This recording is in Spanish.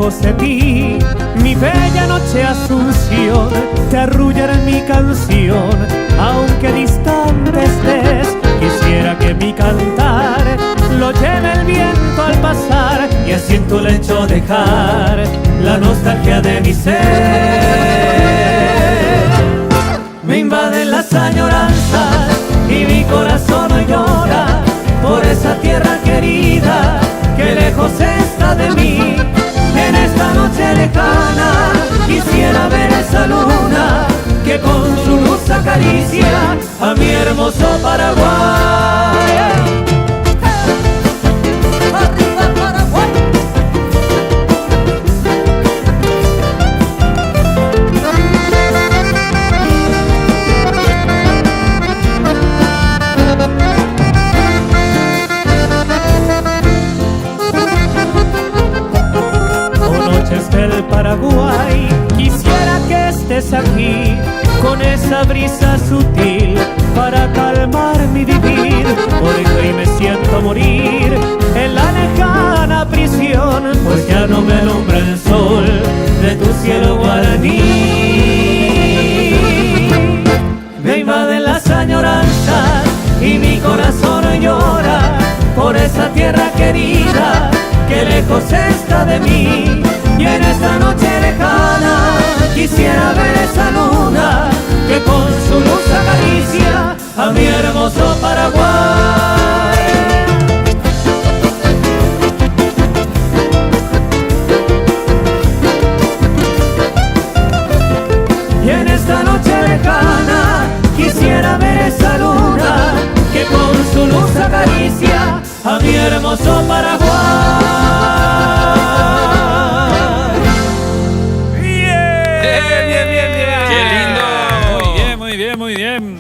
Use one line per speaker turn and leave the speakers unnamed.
lejos de ti. Mi bella noche Asunción, te arrullará en mi canción. Aunque distante estés, quisiera que mi cantar lo lleve el viento al pasar, y así en tu lecho dejar la nostalgia de mi ser. Me invaden las añoranzas y mi corazón hoy llora por esa tierra querida que lejos está de mí. En esta noche lejana quisiera ver esa luna que con su luz acaricia a mi hermoso Paraguay.
¡Arriba Paraguay!
Del Paraguay, quisiera que estés aquí con esa brisa sutil para calmar mi vivir, porque hoy me siento morir en la lejana prisión, pues ya no me alumbra el sol de tu cielo guaraní. Me invaden las añoranzas y mi corazón hoy llora por esa tierra querida que lejos está de mí. Y en esta noche lejana quisiera ver esa luna que con su luz acaricia a mi hermoso Paraguay. Y en esta noche lejana quisiera ver esa luna que con su luz acaricia a mi hermoso Paraguay.